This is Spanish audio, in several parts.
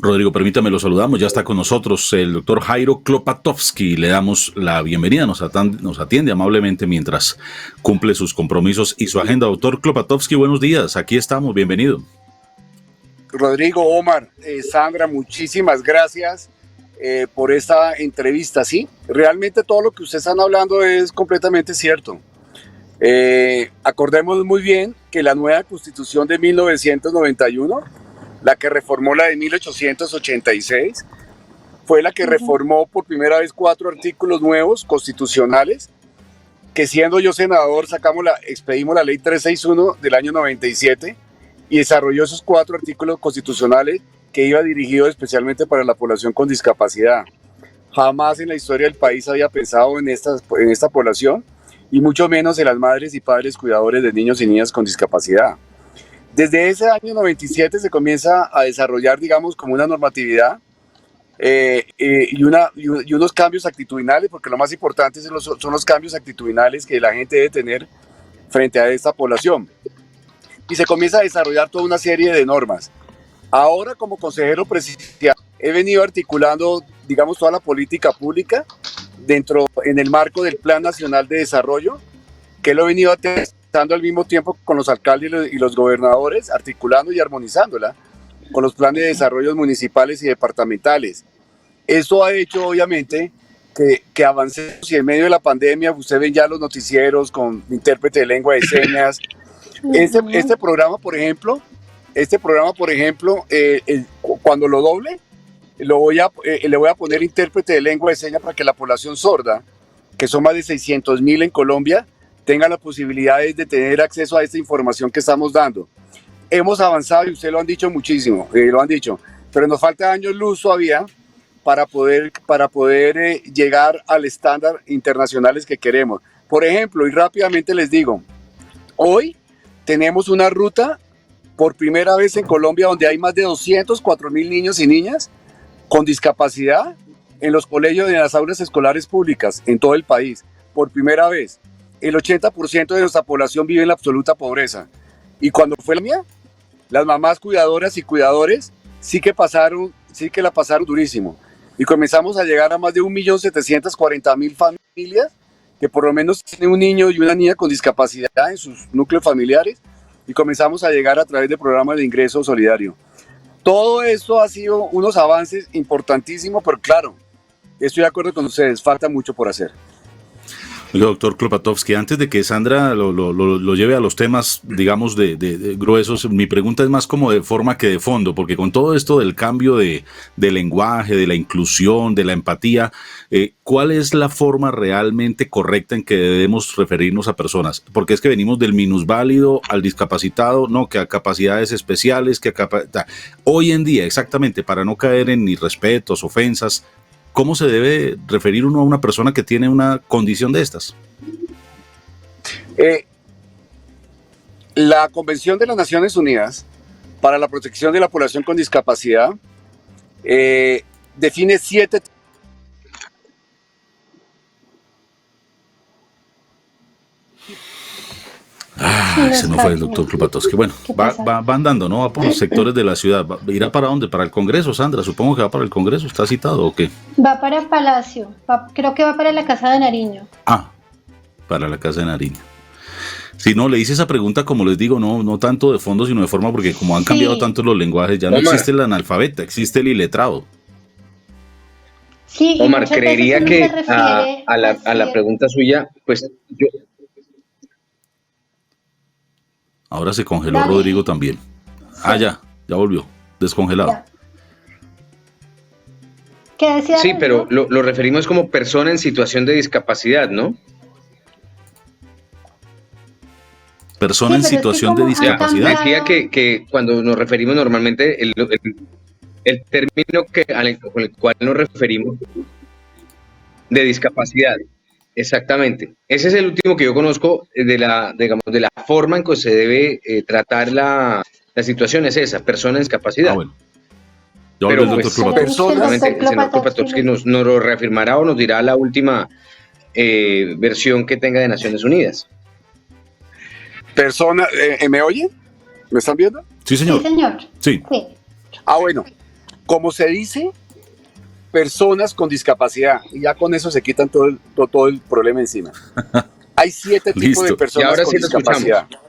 Rodrigo, permítame, lo saludamos, ya está con nosotros el doctor Jairo Klopatowski, le damos la bienvenida, nos atiende amablemente mientras cumple sus compromisos y su agenda. Doctor Klopatowski, buenos días, aquí estamos, bienvenido. Rodrigo, Omar, Sandra, muchísimas gracias por esta entrevista. Sí, realmente todo lo que ustedes están hablando es completamente cierto. Acordemos muy bien que la nueva Constitución de 1991, la que reformó la de 1886, fue la que reformó por primera vez 4 artículos nuevos constitucionales, que siendo yo senador expedimos la ley 361 del año 97 y desarrolló esos 4 artículos constitucionales que iba dirigido especialmente para la población con discapacidad. Jamás en la historia del país había pensado en esta población, y mucho menos en las madres y padres cuidadores de niños y niñas con discapacidad. Desde ese año 97 se comienza a desarrollar, digamos, como una normatividad y unos cambios actitudinales, porque lo más importante son los cambios actitudinales que la gente debe tener frente a esta población. Y se comienza a desarrollar toda una serie de normas. Ahora, como consejero presidencial, he venido articulando, digamos, toda la política pública en el marco del Plan Nacional de Desarrollo, que lo he venido atestando al mismo tiempo con los alcaldes y los gobernadores, articulando y armonizándola con los planes de desarrollo municipales y departamentales. Esto ha hecho, obviamente, que avancemos, y en medio de la pandemia, ustedes ven ya los noticieros con intérprete de lengua de señas. Este programa, por ejemplo, cuando lo doble, le voy a poner intérprete de lengua de señas para que la población sorda, que son más de 600,000 en Colombia, tenga la posibilidad de tener acceso a esta información que estamos dando. Hemos avanzado, y ustedes lo han dicho muchísimo, pero nos falta años luz todavía para poder llegar al estándar internacionales que queremos. Por ejemplo, y rápidamente les digo, hoy tenemos una ruta por primera vez en Colombia donde hay más de 204,000 niños y niñas con discapacidad en los colegios y en las aulas escolares públicas en todo el país. Por primera vez, el 80% de nuestra población vive en la absoluta pobreza. Y cuando fue la mía, las mamás cuidadoras y cuidadores sí que la pasaron durísimo. Y comenzamos a llegar a más de 1.740.000 familias que por lo menos tienen un niño y una niña con discapacidad en sus núcleos familiares, y comenzamos a llegar a través del programa de ingreso solidario. Todo esto ha sido unos avances importantísimos, pero claro, estoy de acuerdo con ustedes, falta mucho por hacer. Doctor Klopatowski, antes de que Sandra lo lleve a los temas, digamos, de gruesos, mi pregunta es más como de forma que de fondo, porque con todo esto del cambio de lenguaje, de la inclusión, de la empatía, ¿cuál es la forma realmente correcta en que debemos referirnos a personas? Porque es que venimos del minusválido al discapacitado, no, que a capacidades especiales, hoy en día, exactamente, para no caer en irrespetos, ofensas, ¿cómo se debe referir uno a una persona que tiene una condición de estas? La Convención de las Naciones Unidas para la Protección de la Población con Discapacidad define 7... Se nos fue el doctor Klopatowski. Bueno, va andando, ¿no? Va por los sectores de la ciudad. ¿Irá para dónde? ¿Para el Congreso, Sandra? Supongo que va para el Congreso. ¿Está citado o qué? Va para Palacio. Creo que va para la Casa de Nariño. Para la Casa de Nariño. Si no, le hice esa pregunta, como les digo, no tanto de fondo, sino de forma, porque como han cambiado tanto los lenguajes, ya no existe el analfabeta, existe el iletrado. Sí, Omar, creería que a la pregunta suya, pues yo... Ahora se congeló. Dale. Rodrigo también. Ya volvió, descongelado. Ya. ¿Qué decía? Sí, pero lo referimos como persona en situación de discapacidad, ¿no? Persona en situación de discapacidad. Decía que cuando nos referimos normalmente, el término con el cual nos referimos de discapacidad. Exactamente. Ese es el último que yo conozco de la forma en que se debe tratar la situación, es esa, persona en discapacidad. Bueno. Pero pues, seguramente el senador Klopatowski nos lo reafirmará o nos dirá la última versión que tenga de Naciones Unidas. ¿Me oyen? ¿Me están viendo? Sí, señor. Sí, señor. Sí. Bueno. Como se dice, personas con discapacidad, y ya con eso se quitan todo el problema encima. Hay 7 tipos de Listo. Y personas ahora con sí lo escuchamos. discapacidad.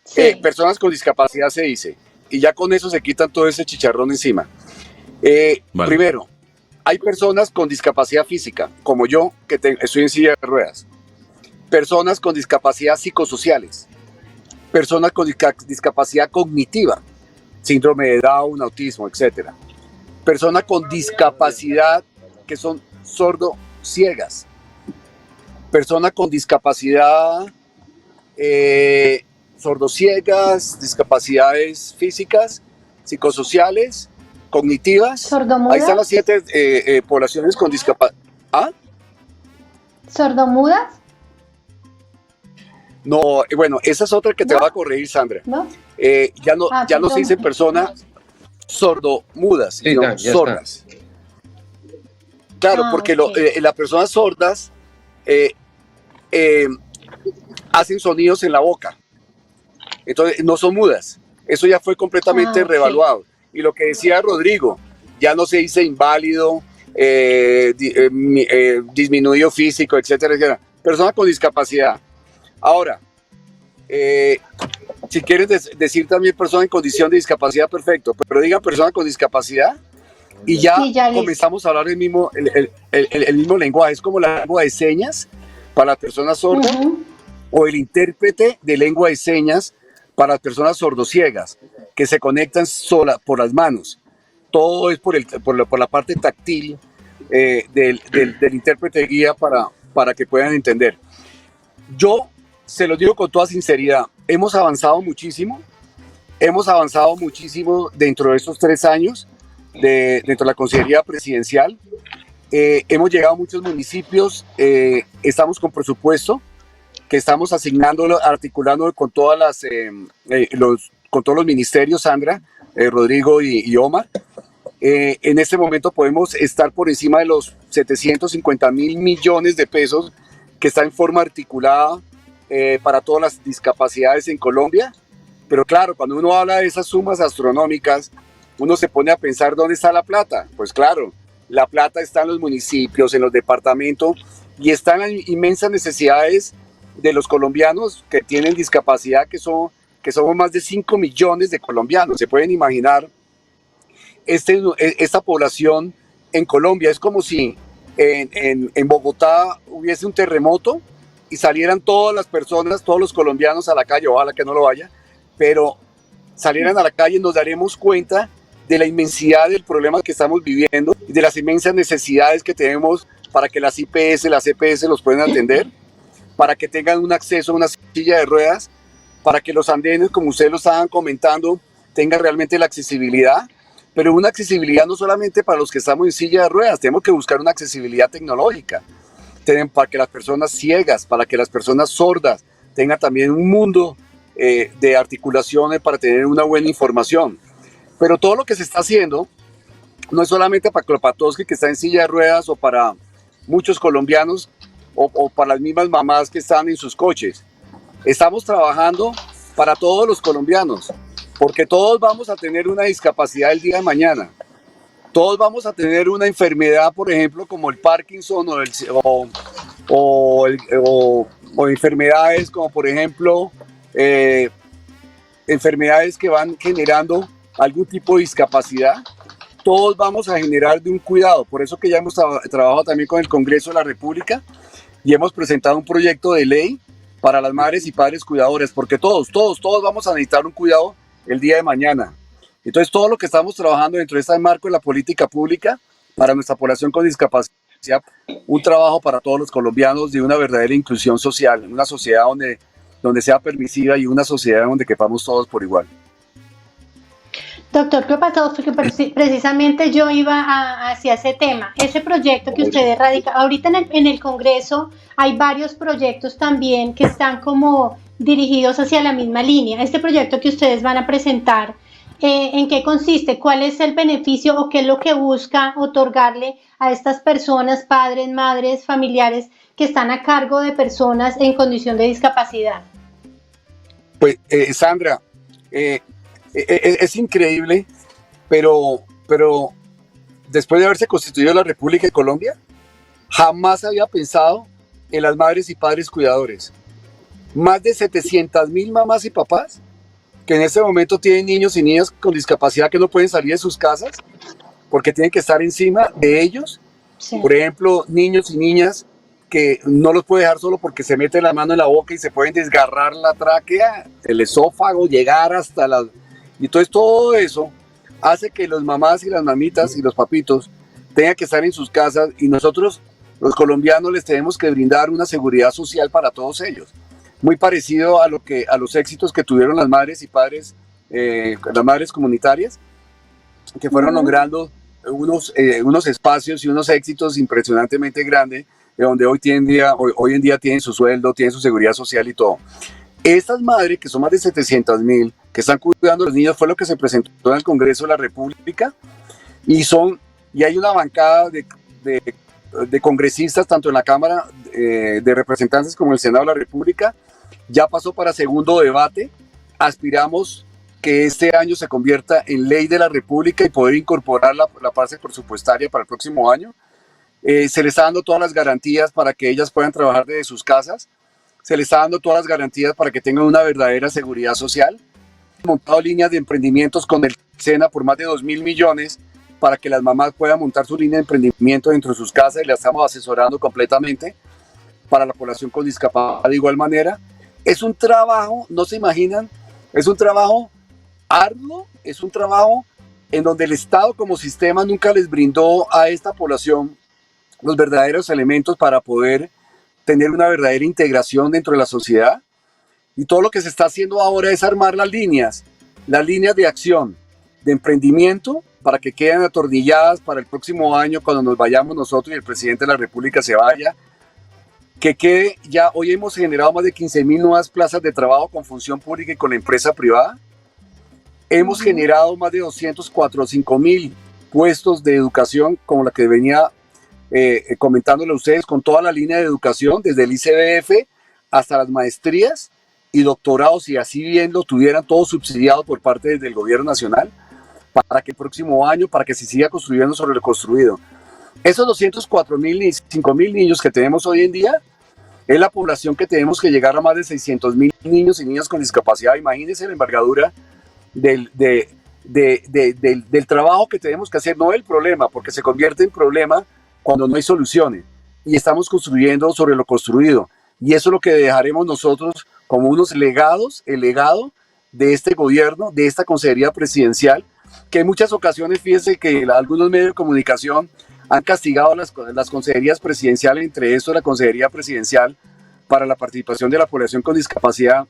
Sí. Personas con discapacidad se dice, y ya con eso se quitan todo ese chicharrón encima. Vale. Primero, hay personas con discapacidad física, como yo, que estoy en silla de ruedas. Personas con discapacidad psicosociales. Personas con discapacidad cognitiva, síndrome de Down, autismo, etc. Personas con discapacidad que son sordo-ciegas. Personas con discapacidad sordociegas, discapacidades físicas, psicosociales, cognitivas. ¿Sordomudas? Ahí están las 7 poblaciones con discapacidad. ¿Ah? ¿Sordomudas? No, bueno, esa es otra que te ¿No? va a corregir, Sandra. ¿No? Ya no Perdón. se dice personas sordomudas, Sí, sino ya sordas. Claro, porque ok. las personas sordas eh, hacen sonidos en la boca. Entonces, no son mudas. Eso ya fue completamente Ok. reevaluado. Y lo que decía Rodrigo, ya no se dice inválido, disminuido físico, etcétera, etcétera. Personas con discapacidad. Ahora, si quieres decir también persona en condición de discapacidad, perfecto, pero digan persona con discapacidad y ya, Sí, ya listo. comenzamos a hablar el mismo lenguaje. Es como la lengua de señas para la persona sorda o el intérprete de lengua de señas para las personas sordociegas que se conectan sola por las manos. Todo es por la parte táctil del intérprete de guía para que puedan entender. Yo se lo digo con toda sinceridad, hemos avanzado muchísimo dentro de estos 3 años dentro de la Consejería Presidencial. Hemos llegado a muchos municipios, estamos con presupuesto que estamos asignándolo, articulando con todos los ministerios, Sandra, Rodrigo y Omar. En este momento podemos estar por encima de los 750.000 millones de pesos que está en forma articulada para todas las discapacidades en Colombia. Pero claro, cuando uno habla de esas sumas astronómicas, uno se pone a pensar dónde está la plata. Pues claro, la plata está en los municipios, en los departamentos, y están las inmensas necesidades de los colombianos que tienen discapacidad, que somos más de 5 millones de colombianos. Se pueden imaginar esta población en Colombia. Es como si en Bogotá hubiese un terremoto y salieran todas las personas, todos los colombianos a la calle, ojalá que no lo haya, pero salieran a la calle y nos daremos cuenta de la inmensidad del problema que estamos viviendo y de las inmensas necesidades que tenemos para que las IPS, las EPS los puedan atender, para que tengan un acceso a una silla de ruedas, para que los andenes, como ustedes lo estaban comentando, tengan realmente la accesibilidad, pero una accesibilidad no solamente para los que estamos en silla de ruedas, tenemos que buscar una accesibilidad tecnológica, para que las personas ciegas, para que las personas sordas tengan también un mundo de articulaciones para tener una buena información. Pero todo lo que se está haciendo no es solamente para Klopatowski, que está en silla de ruedas, o para muchos colombianos, o para las mismas mamás que están en sus coches. Estamos trabajando para todos los colombianos, porque todos vamos a tener una discapacidad el día de mañana. Todos vamos a tener una enfermedad, por ejemplo, como el Parkinson o enfermedades como, por ejemplo, enfermedades que van generando algún tipo de discapacidad. Todos vamos a generar de un cuidado. Por eso que ya hemos trabajado también con el Congreso de la República y hemos presentado un proyecto de ley para las madres y padres cuidadores, porque todos vamos a necesitar un cuidado el día de mañana. Entonces, todo lo que estamos trabajando dentro de este marco de la política pública para nuestra población con discapacidad, un trabajo para todos los colombianos de una verdadera inclusión social, una sociedad donde sea permisiva y una sociedad donde quepamos todos por igual. Doctor Klopatowski, porque precisamente yo iba hacia ese tema, ese proyecto que ustedes radican. Ahorita en el Congreso hay varios proyectos también que están como dirigidos hacia la misma línea. Este proyecto que ustedes van a presentar, ¿en qué consiste? ¿Cuál es el beneficio o qué es lo que busca otorgarle a estas personas, padres, madres, familiares que están a cargo de personas en condición de discapacidad? Pues, Sandra, es increíble, pero pero después de haberse constituido la República de Colombia, jamás había pensado en las madres y padres cuidadores. Más de 700.000 mamás y papás que en este momento tienen niños y niñas con discapacidad que no pueden salir de sus casas porque tienen que estar encima de ellos. Sí. Por ejemplo, niños y niñas que no los puede dejar solo porque se mete la mano en la boca y se pueden desgarrar la tráquea, el esófago, llegar hasta la... Y entonces todo eso hace que los mamás y las mamitas y los papitos tengan que estar en sus casas, y nosotros, los colombianos, les tenemos que brindar una seguridad social para todos ellos. Muy parecido a los éxitos que tuvieron las madres y padres, las madres comunitarias, que fueron logrando unos espacios y unos éxitos impresionantemente grandes, de donde hoy en día tienen su sueldo, tienen su seguridad social y todo. Estas madres, que son más de 700.000, que están cuidando a los niños, fue lo que se presentó en el Congreso de la República, y hay una bancada de congresistas, tanto en la Cámara de Representantes como en el Senado de la República. Ya pasó para segundo debate. Aspiramos que este año se convierta en ley de la República y poder incorporar la parte presupuestaria para el próximo año. Se les está dando todas las garantías para que ellas puedan trabajar desde sus casas. Se les está dando todas las garantías para que tengan una verdadera seguridad social. Hemos montado líneas de emprendimientos con el SENA por más de 2.000 millones para que las mamás puedan montar su línea de emprendimiento dentro de sus casas, y las estamos asesorando completamente para la población con discapacidad de igual manera. Es un trabajo, no se imaginan, es un trabajo arduo, es un trabajo en donde el Estado como sistema nunca les brindó a esta población los verdaderos elementos para poder tener una verdadera integración dentro de la sociedad. Y todo lo que se está haciendo ahora es armar las líneas de acción, de emprendimiento, para que queden atornilladas para el próximo año, cuando nos vayamos nosotros y el presidente de la República se vaya, que quede ya. Hoy hemos generado más de 15.000 nuevas plazas de trabajo con función pública y con la empresa privada. Hemos generado más de 245.000 puestos de educación, como la que venía comentándole a ustedes, con toda la línea de educación, desde el ICBF hasta las maestrías y doctorados, y así bien lo tuvieran todo subsidiado por parte del gobierno nacional, para que el próximo año, para que se siga construyendo sobre lo construido. Esos 204.000 y 5.000 niños que tenemos hoy en día es la población que tenemos que llegar a más de 600.000 niños y niñas con discapacidad. Imagínense la envergadura del trabajo que tenemos que hacer, no el problema, porque se convierte en problema cuando no hay soluciones, y estamos construyendo sobre lo construido, y eso es lo que dejaremos nosotros como unos legados, el legado de este gobierno, de esta consejería presidencial, que en muchas ocasiones, fíjense que algunos medios de comunicación han castigado las consejerías presidenciales, entre estos la Consejería Presidencial para la Participación de la Población con Discapacidad,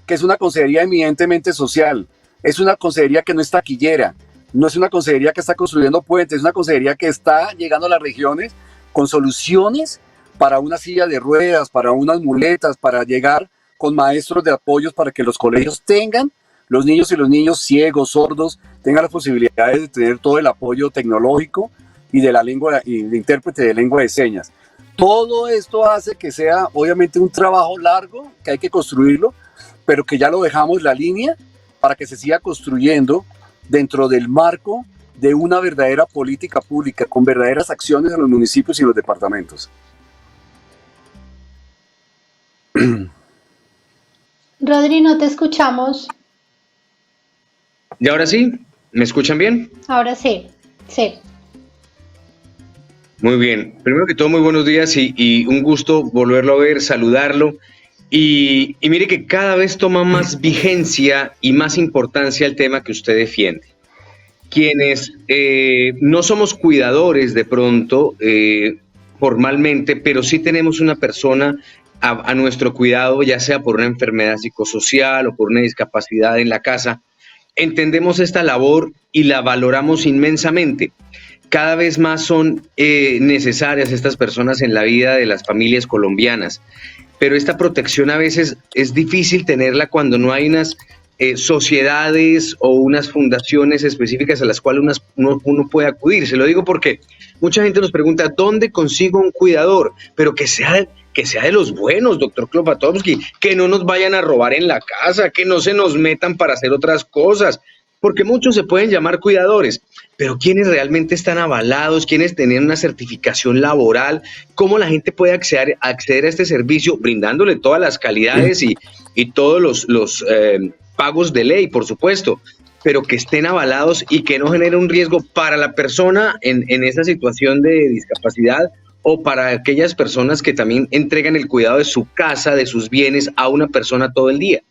que es una consejería eminentemente social, es una consejería que no es taquillera, no es una consejería que está construyendo puentes, es una consejería que está llegando a las regiones con soluciones para una silla de ruedas, para unas muletas, para llegar con maestros de apoyos para que los colegios tengan, los niños y los niños ciegos, sordos, tengan las posibilidades de tener todo el apoyo tecnológico y de la lengua y de intérprete de lengua de señas. Todo esto hace que sea obviamente un trabajo largo, que hay que construirlo, pero que ya lo dejamos la línea para que se siga construyendo dentro del marco de una verdadera política pública, con verdaderas acciones en los municipios y los departamentos. Rodri, no te escuchamos. ¿Y ahora sí? ¿Me escuchan bien? Ahora sí, sí. Muy bien. Primero que todo, muy buenos días y un gusto volverlo a ver, saludarlo. Y mire que cada vez toma más vigencia y más importancia el tema que usted defiende. Quienes no somos cuidadores de pronto, formalmente, pero sí tenemos una persona a nuestro cuidado, ya sea por una enfermedad psicosocial o por una discapacidad en la casa, entendemos esta labor y la valoramos inmensamente. Cada vez más son necesarias estas personas en la vida de las familias colombianas, pero esta protección a veces es difícil tenerla cuando no hay unas sociedades o unas fundaciones específicas a las cuales uno puede acudir. Se lo digo porque mucha gente nos pregunta, ¿dónde consigo un cuidador? Pero que sea de los buenos, doctor Klopatowski, que no nos vayan a robar en la casa, que no se nos metan para hacer otras cosas. Porque muchos se pueden llamar cuidadores, pero ¿quiénes realmente están avalados? ¿Quiénes tienen una certificación laboral? ¿Cómo la gente puede acceder a este servicio brindándole todas las calidades y todos los pagos de ley, por supuesto, pero que estén avalados y que no genere un riesgo para la persona en esa situación de discapacidad o para aquellas personas que también entregan el cuidado de su casa, de sus bienes a una persona todo el día?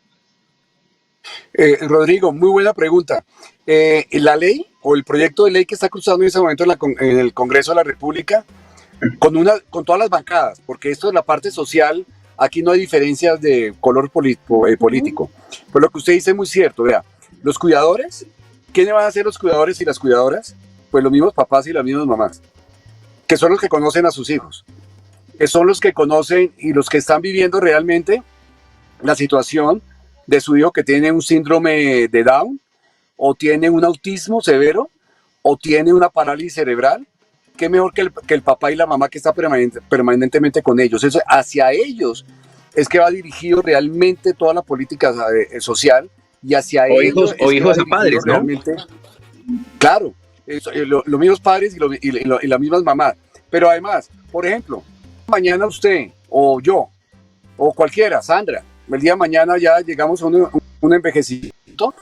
Rodrigo, muy buena pregunta. La ley o el proyecto de ley que está cruzando en ese momento en el Congreso de la República, con todas las bancadas, porque esto es la parte social, aquí no hay diferencias de color político. Pero lo que usted dice es muy cierto, vea, los cuidadores, ¿quiénes van a ser los cuidadores y las cuidadoras? Pues los mismos papás y las mismas mamás, que son los que conocen a sus hijos, que son los que conocen y los que están viviendo realmente la situación de su hijo que tiene un síndrome de Down, o tiene un autismo severo, o tiene una parálisis cerebral. Qué mejor que el papá y la mamá que está permanentemente con ellos. Eso, hacia ellos es que va dirigido realmente toda la política social, y hacia ellos o hijos a padres, ¿no? Realmente, claro, los mismos padres y las mismas mamás. Pero además, por ejemplo, mañana usted o yo o cualquiera, Sandra, el día de mañana ya llegamos a un envejecimiento,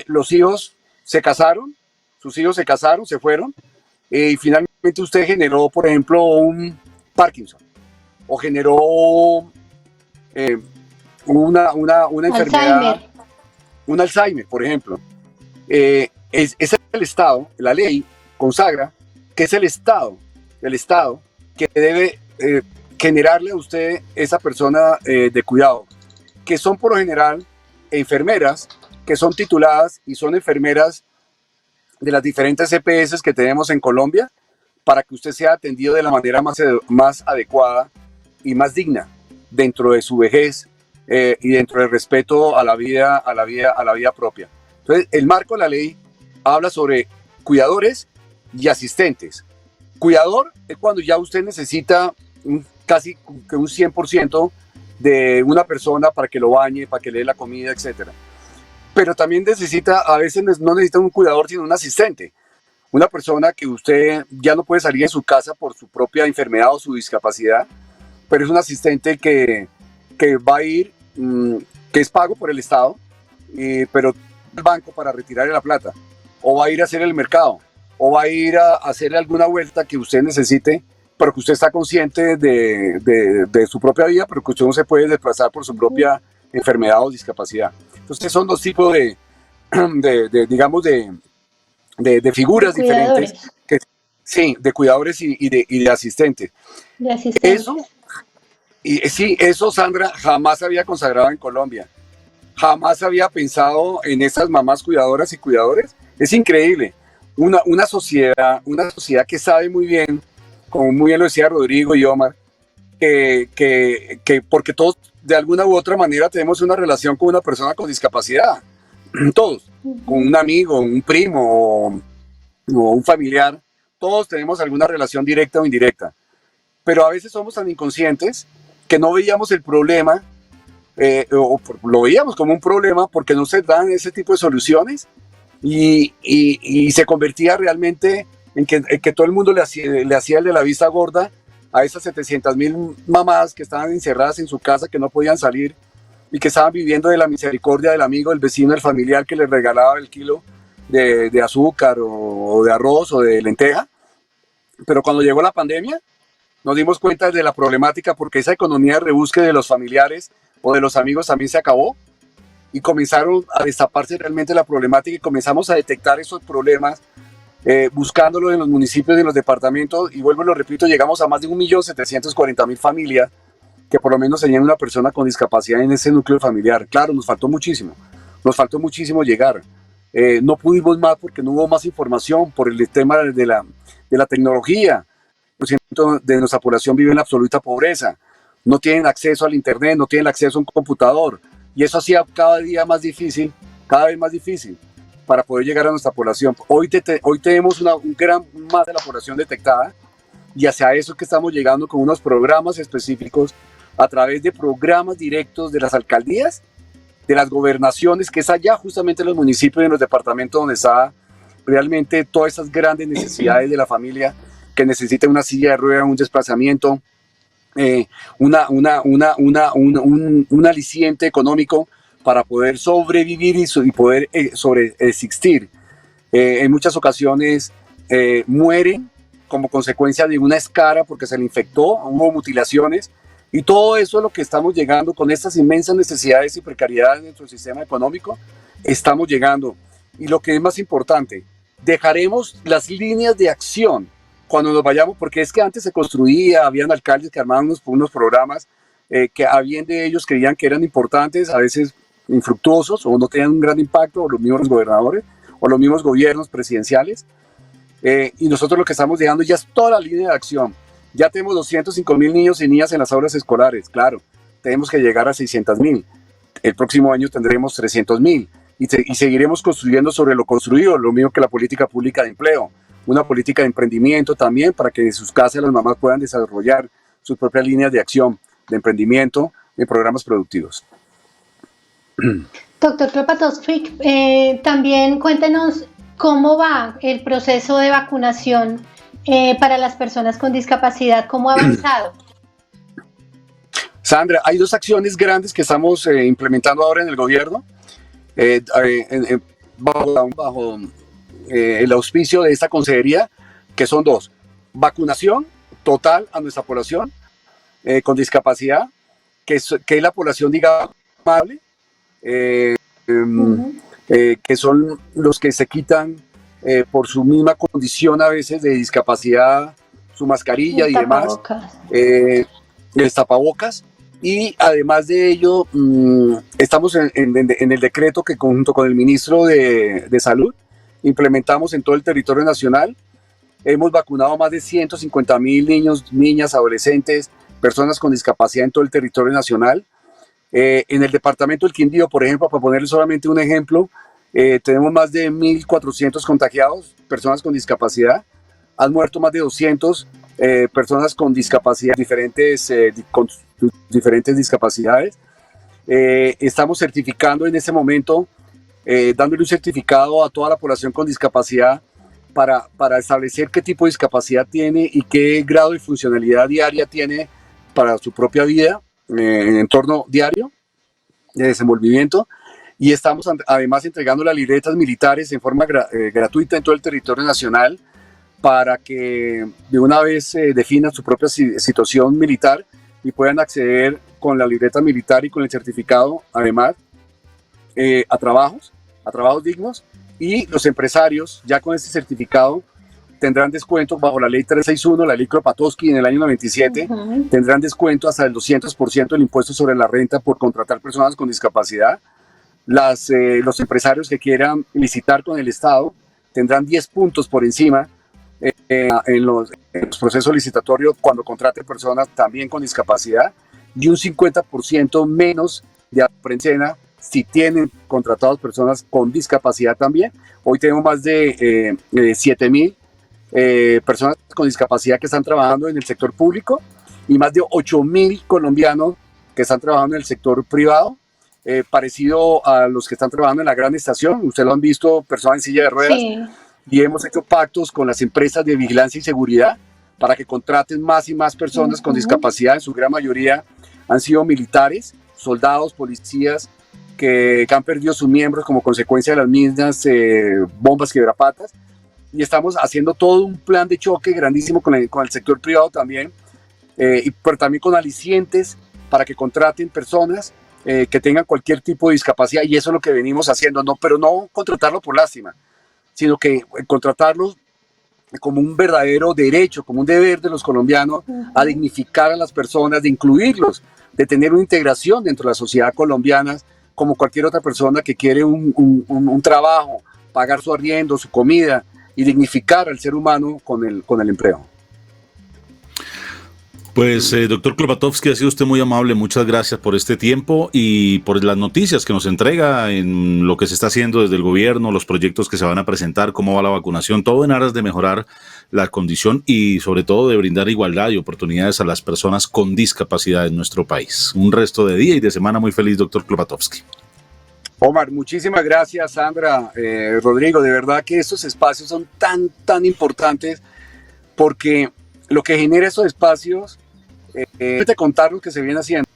los hijos se casaron, sus hijos se casaron, se fueron, y finalmente usted generó, por ejemplo, un Parkinson, o generó una enfermedad, un Alzheimer, por ejemplo. Es el Estado, la ley consagra que es el Estado que debe generarle a usted esa persona de cuidado, que son por lo general enfermeras que son tituladas y son enfermeras de las diferentes EPS que tenemos en Colombia, para que usted sea atendido de la manera más adecuada y más digna dentro de su vejez, y dentro del respeto a la vida propia. Entonces, el marco de la ley habla sobre cuidadores y asistentes. Cuidador es cuando ya usted necesita casi que un 100% de una persona para que lo bañe, para que le dé la comida, etc. Pero también a veces no necesita un cuidador, sino un asistente. Una persona que usted ya no puede salir de su casa por su propia enfermedad o su discapacidad, pero es un asistente que va a ir, que es pago por el Estado, pero al banco para retirarle la plata, o va a ir a hacer el mercado, o va a ir a hacer alguna vuelta que usted necesite, pero que usted está consciente de su propia vida, pero que usted no se puede desplazar por su propia enfermedad o discapacidad. Entonces son dos tipos digamos, de figuras cuidadores. diferentes, sí, de cuidadores y de asistentes. De asistentes. Eso, Sandra, jamás se había consagrado en Colombia. Jamás había pensado en esas mamás cuidadoras y cuidadores. Es increíble. Una sociedad que sabe muy bien, como muy bien lo decía Rodrigo y Omar, que porque todos de alguna u otra manera tenemos una relación con una persona con discapacidad. Todos, con un amigo, un primo o un familiar, todos tenemos alguna relación directa o indirecta. Pero a veces somos tan inconscientes que no veíamos el problema, o lo veíamos como un problema porque no se dan ese tipo de soluciones, y se convertía realmente en que todo el mundo le hacía el de la vista gorda a esas 700,000 mamás que estaban encerradas en su casa, que no podían salir y que estaban viviendo de la misericordia del amigo, del vecino, del familiar que les regalaba el kilo de azúcar o de arroz o de lenteja. Pero cuando llegó la pandemia nos dimos cuenta de la problemática, porque esa economía de rebusque de los familiares o de los amigos también se acabó, y comenzaron a destaparse realmente la problemática, y comenzamos a detectar esos problemas, buscándolo en los municipios y en los departamentos, y vuelvo y lo repito, llegamos a más de 1.740.000 familias que por lo menos tenían una persona con discapacidad en ese núcleo familiar. Claro, nos faltó muchísimo llegar. No pudimos más porque no hubo más información por el tema de la tecnología. El 100% de nuestra población vive en la absoluta pobreza, no tienen acceso al internet, no tienen acceso a un computador, y eso hacía cada vez más difícil para poder llegar a nuestra población. Hoy tenemos un gran más de la población detectada, y hacia eso es que estamos llegando con unos programas específicos a través de programas directos de las alcaldías de las gobernaciones, que es allá justamente en los municipios y en los departamentos donde está realmente todas esas grandes necesidades de la familia que necesita una silla de ruedas, un desplazamiento, un aliciente económico para poder sobrevivir y poder sobreexistir. En muchas ocasiones mueren como consecuencia de una escara porque se le infectó, hubo mutilaciones, y todo eso es lo que estamos llegando con estas inmensas necesidades y precariedades dentro del sistema económico. Estamos llegando. Y lo que es más importante, dejaremos las líneas de acción cuando nos vayamos, porque es que antes se construía, habían alcaldes que armaban unos programas que habían de ellos creían que eran importantes, a veces infructuosos o no tenían un gran impacto, o los mismos gobernadores o los mismos gobiernos presidenciales. Y nosotros lo que estamos dejando ya es toda la línea de acción. Ya tenemos 205,000 niños y niñas en las aulas escolares, claro, tenemos que llegar a 600,000. El próximo año tendremos 300,000 y seguiremos construyendo sobre lo construido, lo mismo que la política pública de empleo, una política de emprendimiento también para que en sus casas las mamás puedan desarrollar sus propias líneas de acción, de emprendimiento en programas productivos. Doctor Kropotowski, también cuéntenos cómo va el proceso de vacunación para las personas con discapacidad, cómo ha avanzado. Sandra, hay dos acciones grandes que estamos implementando ahora en el gobierno, bajo el auspicio de esta consejería, que son dos: vacunación total a nuestra población con discapacidad, que es la población, digamos, amable, que son los que se quitan por su misma condición a veces de discapacidad su mascarilla y demás, el tapabocas. Y además de ello, estamos en el decreto que junto con el ministro de Salud implementamos en todo el territorio nacional. Hemos vacunado más de 150,000 niños, niñas, adolescentes, personas con discapacidad en todo el territorio nacional. En el departamento del Quindío, por ejemplo, para ponerle solamente un ejemplo, tenemos más de 1,400 contagiados, personas con discapacidad. Han muerto más de 200 personas con discapacidad, con diferentes discapacidades. Estamos certificando en este momento, dándole un certificado a toda la población con discapacidad para establecer qué tipo de discapacidad tiene y qué grado de funcionalidad diaria tiene para su propia vida, en entorno diario de desenvolvimiento. Y estamos además entregando las libretas militares en forma gratuita en todo el territorio nacional para que de una vez definan su propia situación militar y puedan acceder con la libreta militar y con el certificado, además, a trabajos dignos. Y los empresarios, ya con este certificado, tendrán descuento bajo la ley 361, la ley Kropotowski en el año 97, tendrán descuento hasta el 200% del impuesto sobre la renta por contratar personas con discapacidad. Los empresarios que quieran licitar con el Estado tendrán 10 puntos por encima en los procesos licitatorios cuando contraten personas también con discapacidad, y un 50% menos de aprencena si tienen contratados personas con discapacidad también. Hoy tenemos más de 7,000 personas con discapacidad que están trabajando en el sector público y más de 8,000 colombianos que están trabajando en el sector privado, parecido a los que están trabajando en la gran estación. Ustedes lo han visto, personas en silla de ruedas. Sí. Y hemos hecho pactos con las empresas de vigilancia y seguridad para que contraten más y más personas con discapacidad. En su gran mayoría han sido militares, soldados, policías que han perdido sus miembros como consecuencia de las mismas bombas quebrapatas. Y estamos haciendo todo un plan de choque grandísimo con el sector privado también, pero también con alicientes para que contraten personas que tengan cualquier tipo de discapacidad. Y eso es lo que venimos haciendo, pero no contratarlo por lástima, sino que contratarlos como un verdadero derecho, como un deber de los colombianos, a dignificar a las personas, de incluirlos, de tener una integración dentro de la sociedad colombiana, como cualquier otra persona que quiere un trabajo, pagar su arriendo, su comida, y dignificar al ser humano con el empleo. Pues, doctor Kropotowski, ha sido usted muy amable, muchas gracias por este tiempo y por las noticias que nos entrega en lo que se está haciendo desde el gobierno, los proyectos que se van a presentar, cómo va la vacunación, todo en aras de mejorar la condición y sobre todo de brindar igualdad y oportunidades a las personas con discapacidad en nuestro país. Un resto de día y de semana muy feliz, doctor Kropotowski. Omar, muchísimas gracias, Sandra, Rodrigo. De verdad que estos espacios son tan importantes porque lo que genera esos espacios no es de contar lo que se viene haciendo,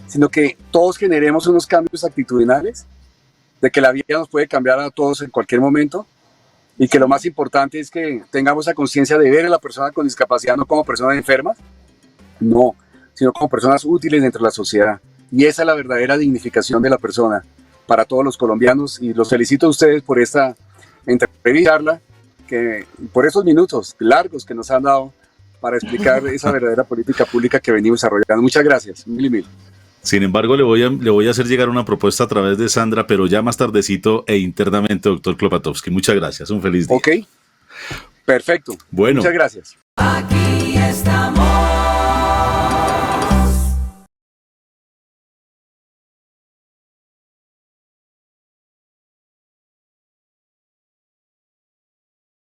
sino que todos generemos unos cambios actitudinales, de que la vida nos puede cambiar a todos en cualquier momento y que lo más importante es que tengamos la conciencia de ver a la persona con discapacidad no como personas enfermas, no, sino como personas útiles dentro de la sociedad. Y esa es la verdadera dignificación de la persona para todos los colombianos, y los felicito a ustedes por esta entrevista, por esos minutos largos que nos han dado para explicar esa verdadera política pública que venimos desarrollando. Muchas gracias, mil. Sin embargo, le voy a hacer llegar una propuesta a través de Sandra, pero ya más tardecito e internamente, doctor Klopatowski. Muchas gracias, un feliz día. Ok, perfecto. Bueno. Muchas gracias. Aquí estamos.